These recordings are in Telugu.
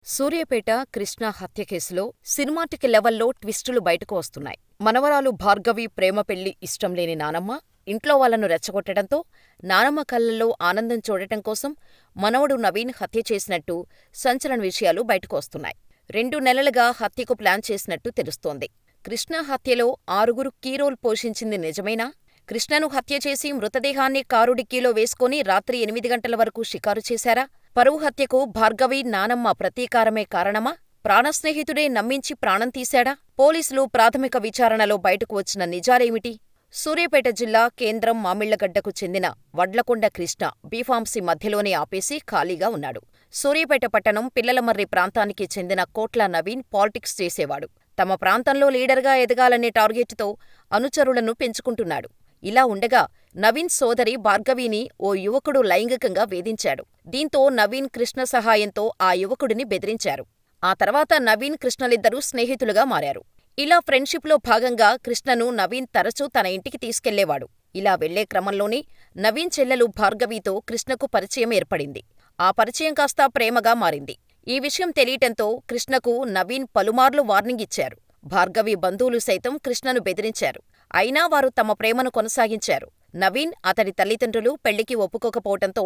సూర్యాపేట కృష్ణ హత్య కేసులో సినిమాటిక్ లెవెల్లో ట్విస్టులు బయటకు వస్తున్నాయి. మనవరాలు భార్గవి ప్రేమ పెళ్లి ఇష్టంలేని నానమ్మ ఇంట్లో వాళ్లను రెచ్చగొట్టడంతో నానమ్మ కళ్లల్లో ఆనందం చూడటం కోసం మనవడు నవీన్ హత్య చేసినట్టు సంచలన విషయాలు బయటకు వస్తున్నాయి. 2 నెలలుగా హత్యకు ప్లాన్ చేసినట్టు తెలుస్తోంది. కృష్ణ హత్యలో 6గురు కీ రోల్ పోషించింది నిజమేనా? కృష్ణను హత్య చేసి మృతదేహాన్ని కారు డిక్కీలో వేసుకుని రాత్రి 8 గంటల వరకు షికారు చేశారా? పరువు హత్యకు భార్గవి నానమ్మ ప్రతీకారమే కారణమా? ప్రాణస్నేహితుడే నమ్మించి ప్రాణం తీశాడా? పోలీసులు ప్రాథమిక విచారణలో బయటకు వచ్చిన నిజాలేమిటి? సూర్యాపేట జిల్లా కేంద్రం మామిళ్లగడ్డకు చెందిన వడ్లకొండ కృష్ణ బీఫార్మసీ మధ్యలోనే ఆపేసి ఖాళీగా ఉన్నాడు. సూర్యాపేట పట్టణం పిల్లలమర్రి ప్రాంతానికి చెందిన కోట్ల నవీన్ పాలిటిక్స్ చేసేవాడు. తమ ప్రాంతంలో లీడర్గా ఎదగాలనే టార్గెట్తో అనుచరులను పెంచుకుంటున్నాడు. ఇలా ఉండగా నవీన్ సోదరి భార్గవిని ఓ యువకుడు లైంగికంగా వేధించాడు. దీంతో నవీన్ కృష్ణ సహాయంతో ఆ యువకుడిని బెదిరించారు. ఆ తర్వాత నవీన్ కృష్ణలిద్దరూ స్నేహితులుగా మారారు. ఇలా ఫ్రెండ్షిప్లో భాగంగా కృష్ణను నవీన్ తరచూ తన ఇంటికి తీసుకెళ్లేవాడు. ఇలా వెళ్లే క్రమంలోనే నవీన్ చెల్లెలు భార్గవితో కృష్ణకు పరిచయం ఏర్పడింది. ఆ పరిచయం కాస్త ప్రేమగా మారింది. ఈ విషయం తెలియటంతో కృష్ణకు నవీన్ పలుమార్లు వార్నింగ్ ఇచ్చారు. భార్గవి బంధువులు సైతం కృష్ణను బెదిరించారు. అయినా వారు తమ ప్రేమను కొనసాగించారు. నవీన్, అతడి తల్లిదండ్రులు పెళ్లికి ఒప్పుకోకపోవటంతో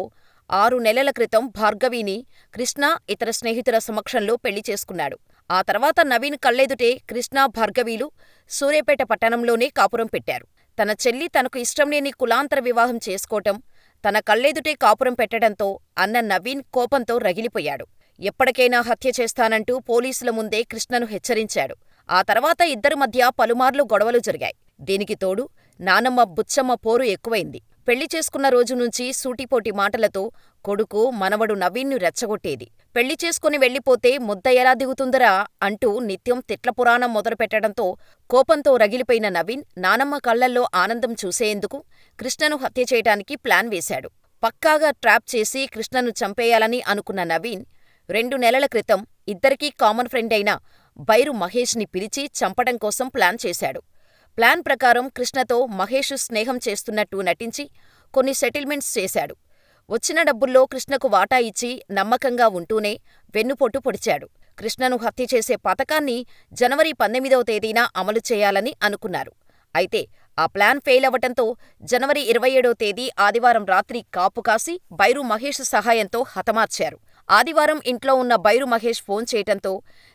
6 నెలల క్రితం భార్గవిని కృష్ణ ఇతర స్నేహితుల సమక్షంలో పెళ్లి చేసుకున్నాడు. ఆ తర్వాత నవీన్ కళ్లెదుటే కృష్ణ, భార్గవిలు సూర్యాపేట పట్టణంలోనే కాపురం పెట్టారు. తన చెల్లి తనకు ఇష్టంలేని కులాంతర వివాహం చేసుకోవటం, తన కళ్లెదుటే కాపురం పెట్టడంతో అన్న నవీన్ కోపంతో రగిలిపోయాడు. ఎప్పటికైనా హత్య చేస్తానంటూ పోలీసుల ముందే కృష్ణను హెచ్చరించాడు. ఆ తర్వాత ఇద్దరి మధ్య పలుమార్లు గొడవలు జరిగాయి. దీనికి తోడు నానమ్మ బుచ్చమ్మ పోరు ఎక్కువైంది. పెళ్లి చేసుకున్న రోజు నుంచి సూటిపోటి మాటలతో కొడుకు, మనవడు నవీన్ను రెచ్చగొట్టేది. పెళ్లి చేసుకుని వెళ్లిపోతే ముద్ద ఎలా దిగుతుందరా అంటూ నిత్యం తిట్ల పురాణం మొదలుపెట్టడంతో కోపంతో రగిలిపోయిన నవీన్ నానమ్మ కళ్లల్లో ఆనందం చూసేందుకు కృష్ణను హత్య చేయటానికి ప్లాన్ వేశాడు. పక్కాగా ట్రాప్ చేసి కృష్ణను చంపేయాలని అనుకున్న నవీన్ 2 నెలల క్రితం ఇద్దరికీ కామన్ ఫ్రెండ్ అయిన బైరు మహేష్ ని పిలిచి చంపడం కోసం ప్లాన్ చేశాడు. ప్లాన్ ప్రకారం కృష్ణతో మహేష్ స్నేహం చేస్తున్నట్టు నటించి కొన్ని సెటిల్మెంట్స్ చేశాడు. వచ్చిన డబ్బుల్లో కృష్ణకు వాటా ఇచ్చి నమ్మకంగా ఉంటూనే వెన్నుపోటు పొడిచాడు. కృష్ణను హత్య చేసే పథకాన్ని జనవరి 19వ తేదీన అమలు చేయాలని అనుకున్నారు. అయితే ఆ ప్లాన్ ఫెయిల్ అవటంతో జనవరి 27వ తేదీ ఆదివారం రాత్రి కాపు కాసి బైరు మహేష్ సహాయంతో హతమార్చారు. ఆదివారం ఇంట్లో ఉన్న బైరు మహేష్ ఫోన్ చేయటంతో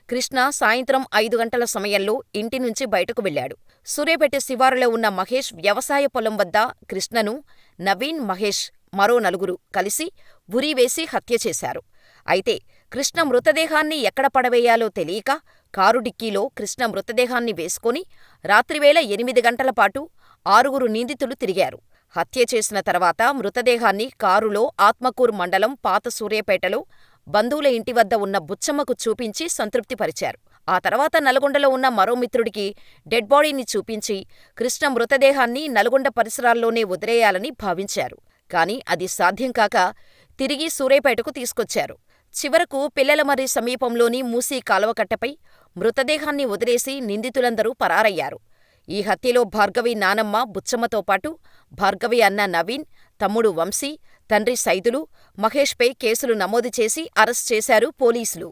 కృష్ణ సాయంత్రం 5 గంటల సమయంలో ఇంటి నుంచి బయటకు వెళ్లాడు. సూర్యాపేట శివారులో ఉన్న మహేష్ వ్యవసాయ పొలం వద్ద కృష్ణను నవీన్, మహేష్ మరో 4గురు కలిసి ఉరివేసి హత్య చేశారు. అయితే కృష్ణ మృతదేహాన్ని ఎక్కడ పడవేయాలో తెలియక కారు డిక్కీలో కృష్ణ మృతదేహాన్ని వేసుకుని రాత్రివేళ 8 గంటల పాటు 6గురు నిందితులు తిరిగారు. హత్య చేసిన తర్వాత మృతదేహాన్ని కారులో ఆత్మకూరు మండలం పాత సూర్యాపేటలో బంధువుల ఇంటి వద్ద ఉన్న బుచ్చమ్మకు చూపించి సంతృప్తిపరిచారు. ఆ తర్వాత నల్గొండలో ఉన్న మరో మిత్రుడికి డెడ్ బాడీని చూపించి కృష్ణ మృతదేహాన్ని నల్గొండ పరిసరాల్లోనే వదిలేయాలని భావించారు. కాని అది సాధ్యం కాక తిరిగి సూర్యాపేటకు తీసుకొచ్చారు. చివరకు పిల్లలమర్రి సమీపంలోని మూసీ కాలువకట్టపై మృతదేహాన్ని వదిలేసి నిందితులందరూ పరారయ్యారు. ఈ హత్యలో భార్గవి నానమ్మ బుచ్చమ్మతో పాటు భార్గవి అన్న నవీన్, తమ్ముడు వంశీ, తండ్రి సైదులు, మహేష్పై కేసులు నమోదు చేసి అరెస్ట్ చేశారు పోలీసులు.